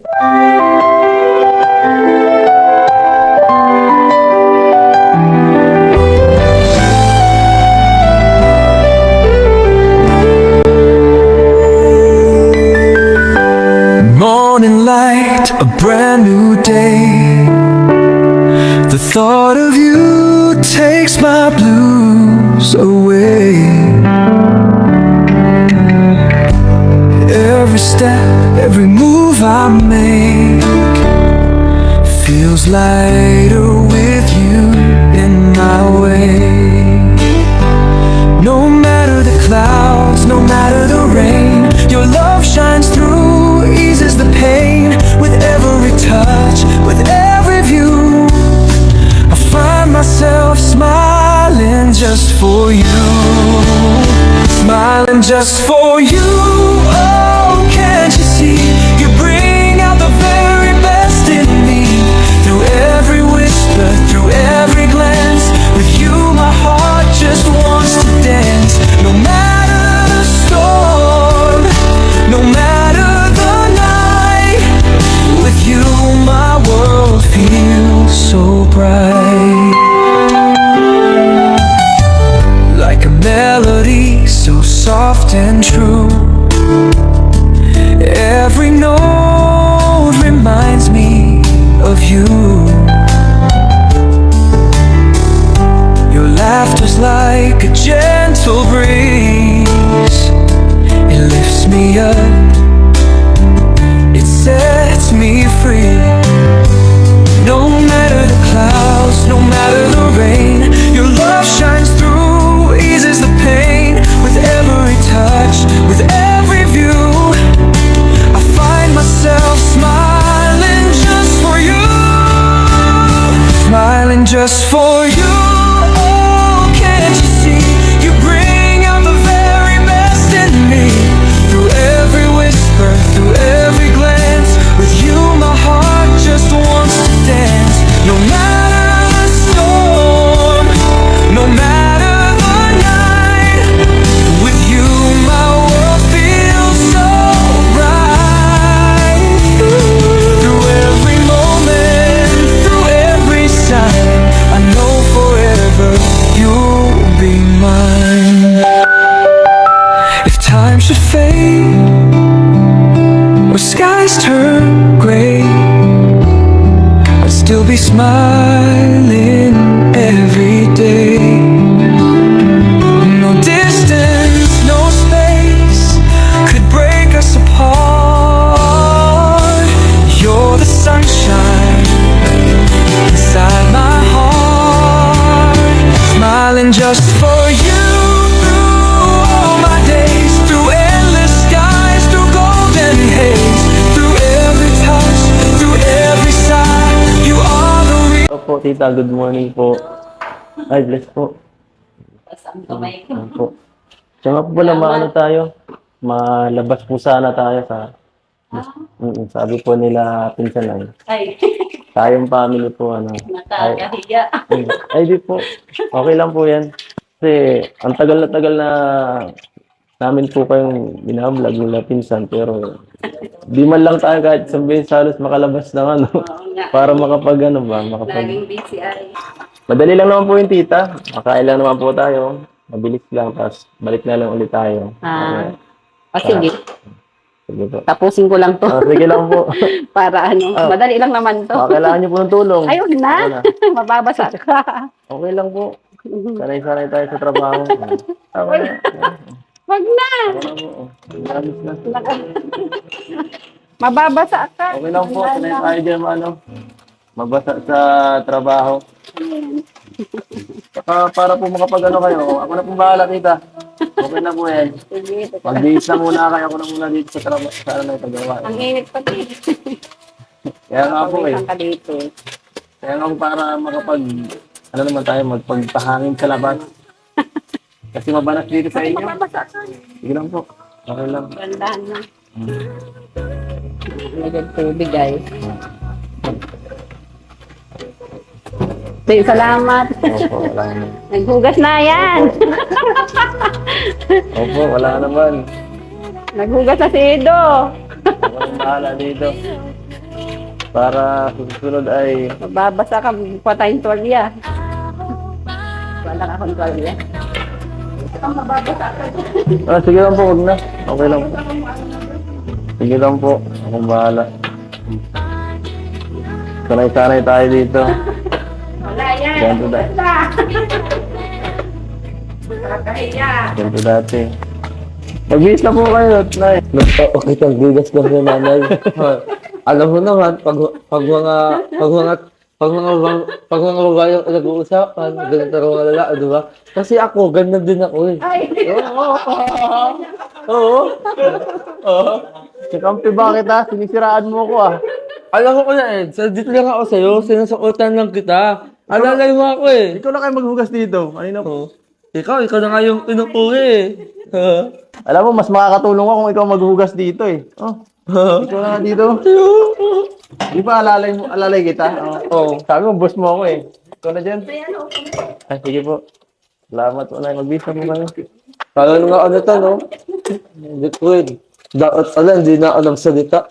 Morning light, a brand new day. The thought of you takes my blues away. Every step, every move I make feels lighter with you in my way. No matter the clouds, no matter the rain, your love shines through, eases the pain. With every touch, with every view, I find myself smiling just for you. Smiling just for you. Oh, can't you see? You bring out the very best in me. Through every whisper, through every glance, with you my heart just wants to dance. No matter the storm, no matter the night, with you my world feels so bright. Like a melody so soft and true, every note reminds me of you. Your laughter's like a gentle breeze. It lifts me up, it sets me free. No matter the clouds, no matter the rain, your love shines through, eases the pain. With every touch, with every view, I find myself smiling just for you. Smiling just for you. Oh, can't you see? You bring out the very best in me. Through every whisper, through every glance, with you my heart just wants to dance. No matter the storm, no matter the night, with you my world feels so bright. Through every moment, through every sign, I know forever you'll be mine. If time should fade or skies turn gray, I'd still be smiling every day. No distance, no space could break us apart. You're the sunshine inside my heart. Smiling just for you. Through all my days, through endless skies, through golden haze, through every touch, through every sigh, you are the real. Opo, tita, good morning po. Ay, bless po. Saan kamay ko? Opo. Siya nga po pala, maano tayo? Malabas po sana tayo sa... sabi po nila, pinsan ay. Ay, Tayong family po, ano. nakakahiya. Ay, di po. Okay lang po yan. Kasi, ang tagal na namin po kayong binablog nila pinsan, pero di man lang tayo kahit sabihin sa halos makalabas ng ano, Oo nga. para makapag ano ba, makapag... Laging busy ay. Madali lang naman po yung tita. Makain lang naman po tayo. Mabilis lang, tapos balik na lang ulit tayo. Sige. Sige po. Tapusin ko lang to. Sige lang po. Para ano, madali lang naman to. Kailangan niyo po ng tulong. Ayun na. Okay na. Mababasa ka. Okay lang po. Sanay-sanay tayo sa trabaho. Okay na. Wag na. Okay na po. Promise na. Mababasa ka. Okay lang po. Sanay tayo dyan, ano. Mabasa sa trabaho. Saka para po makapag ano kayo, ako na po bahala, tita. Okay na po yan. Sige. Mag-diis na muna kayo. Ako na muna dito sa trabaho. Sana na itagawa. Ang init pati. Kaya nga po eh. Pawisan ka dito. Kaya nga po para makapag, ano naman tayo, magpagpahangin sa labas. Kasi mabanas dito sa inyo. Mababasa ka. Sige lang po. Okay lang. Gandahan na. Lagyan tubig ay. Sige, salamat. Opo, wala naman. Naghugas na yan. Opo, wala naman. Naghugas na si Edo. Ako nang bahala dito. Para sa susunod ay Mababasa ka, patayin tuwalya. Wala ka akong tuwalya. sige lang po, wag na. Okay lang po. Sige lang po. Akong bahala. Sanay-sanay tayo dito. Wala yan. Ganito dati. Ganito dati. Magbihis na po kayo, Nay. Okay, kang bigas ka na nanay. Alam mo naman, pag mga babayang nag-uusapan, ganito rin mga lalaki, di ba? Kasi ako, ganyan din ako eh. Oo. Oo. Si Kampi, bakit ha? Sinisiraan mo ko ah. Alam ko na eh, dito lang ako sa'yo, sinusukutan lang kita. Alalay mo ako eh. Ikaw na kayo maghugas dito. Kanina po. Ikaw na nga yung pinupuri eh. Alam mo, mas makakatulong ako kung ikaw maghugas dito eh. Oh. Ikaw na nga dito. Di ba alalay kita? Oo. Sabi mo, boss mo ako eh. Ikaw na dyan. Ay, sige po. Salamat po na. Magbisa mo kayo. Kala nga ano to, no? Hindi ko eh. Dapat alam, hindi na alam salita.